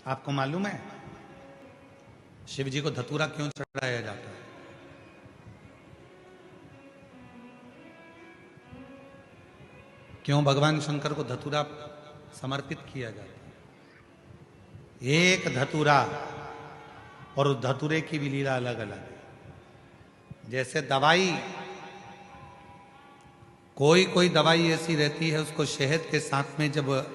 आपको मालूम है शिव जी को धतूरा क्यों चढ़ाया जाता है? क्यों भगवान शंकर को धतूरा समर्पित किया जाता है? एक धतूरा और उस धतूरे की भी लीला अलग अलग है। जैसे दवाई, कोई दवाई ऐसी रहती है उसको शहद के साथ में, जब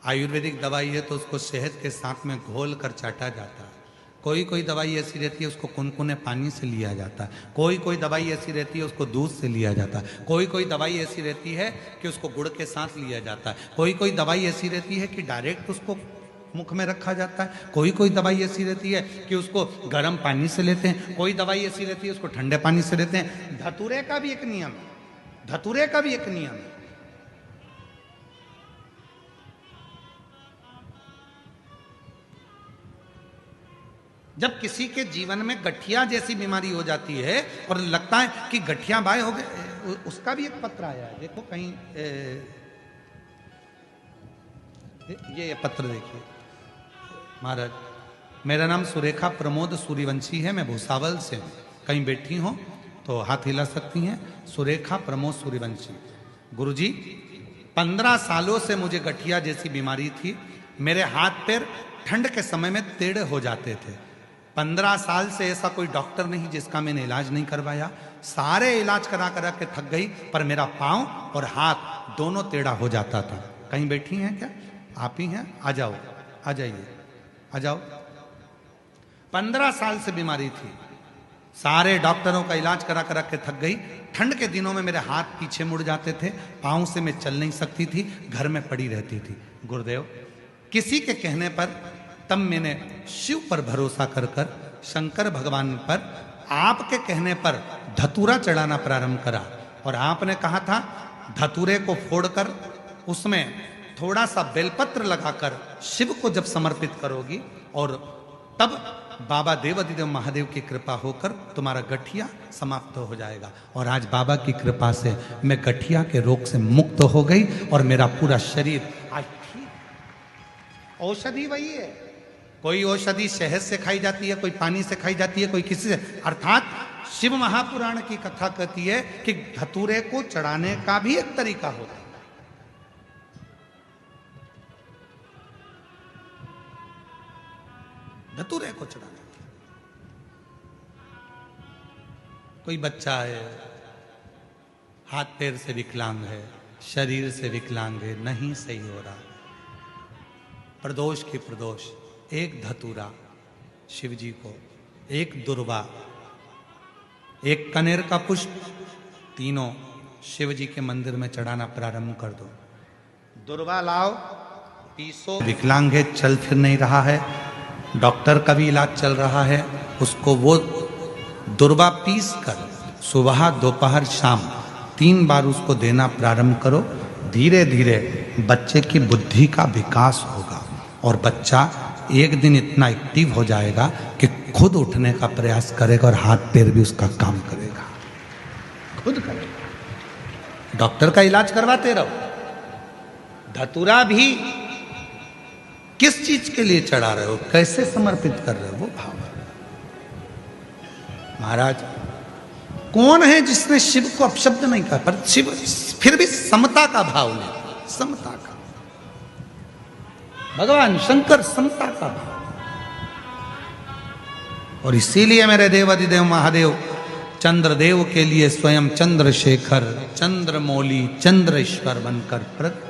आयुर्वेदिक दवाई है तो उसको शहद के साथ में घोल कर चाटा जाता है। कोई दवाई ऐसी रहती है उसको कुनकुने पानी से लिया जाता है। कोई दवाई ऐसी रहती है उसको दूध से लिया जाता है। कोई दवाई ऐसी रहती है कि उसको गुड़ के साथ लिया जाता है। कोई दवाई ऐसी रहती है कि डायरेक्ट उसको मुख में रखा जाता है। कोई दवाई ऐसी रहती है कि उसको गर्म पानी से लेते हैं। कोई दवाई ऐसी रहती है उसको ठंडे पानी से लेते हैं। धतूरे का भी एक नियम है, धतूरे का भी एक नियम है। जब किसी के जीवन में गठिया जैसी बीमारी हो जाती है और लगता है कि गठिया बाय हो गए, उसका भी एक पत्र आया है। देखो कहीं ये पत्र देखिए। महाराज, मेरा नाम सुरेखा प्रमोद सूर्यवंशी है, मैं भूसावल से हूँ। कहीं बैठी हो तो हाथ हिला सकती हैं। सुरेखा प्रमोद सूर्यवंशी। गुरुजी, 15 सालों से मुझे गठिया जैसी बीमारी थी। मेरे हाथ पैर ठंड के समय में टेढ़े हो जाते थे। 15 साल से ऐसा कोई डॉक्टर नहीं जिसका मैंने इलाज नहीं करवाया। सारे इलाज करा के थक गई, पर मेरा पांव और हाथ दोनों टेढ़ा हो जाता था। कहीं बैठी हैं क्या? आप ही हैं? आ जाओ, आ जाइए, आ जाओ। 15 साल से बीमारी थी, सारे डॉक्टरों का इलाज करा के थक गई। ठंड के दिनों में मेरे हाथ पीछे मुड़ जाते थे, पांव से मैं चल नहीं सकती थी, घर में पड़ी रहती थी। गुरुदेव, किसी के कहने पर तब मैंने शिव पर भरोसा कर शंकर भगवान पर आपके कहने पर धतूरा चढ़ाना प्रारंभ करा। और आपने कहा था धतूरे को फोड़कर उसमें थोड़ा सा बेलपत्र लगाकर शिव को जब समर्पित करोगी और तब बाबा देवाधिदेव महादेव की कृपा होकर तुम्हारा गठिया समाप्त हो जाएगा। और आज बाबा की कृपा से मैं गठिया के रोग से मुक्त हो गई और मेरा पूरा शरीर आज ठीक। औषधि वही है। कोई औषधि शहद से खाई जाती है, कोई पानी से खाई जाती है, कोई किसी से। अर्थात शिव महापुराण की कथा कहती है कि धतूरे को चढ़ाने का भी एक तरीका होता है। धतूरे को चढ़ाने, कोई बच्चा है, हाथ पैर से विकलांग है, शरीर से विकलांग है, नहीं सही हो रहा, प्रदोष की प्रदोष, एक धतूरा शिव जी को, एक दुर्वा, एक कनेर का पुष्प, तीनों शिव जी के मंदिर में चढ़ाना प्रारंभ कर दो। दुर्वा लाओ, पीसो। विकलांग है, चल फिर नहीं रहा है, डॉक्टर का भी इलाज चल रहा है, उसको वो दुर्वा पीस कर सुबह दोपहर शाम 3 बार उसको देना प्रारंभ करो। धीरे धीरे बच्चे की बुद्धि का विकास होगा और बच्चा एक दिन इतना एक्टिव हो जाएगा कि खुद उठने का प्रयास करेगा और हाथ पैर भी उसका काम करेगा, खुद करेगा। डॉक्टर का इलाज करवाते रहो। धतूरा भी किस चीज के लिए चढ़ा रहे हो, कैसे समर्पित कर रहे हो, वो भाव। महाराज, कौन है जिसने शिव को अपशब्द नहीं कहा, पर शिव फिर भी समता का भाव ले, समता का। भगवान शंकर समता का भाव। और इसीलिए मेरे देवाधिदेव महादेव चंद्रदेव के लिए स्वयं चंद्रशेखर, चंद्रमौली, चंद्रेश्वर बनकर प्रकट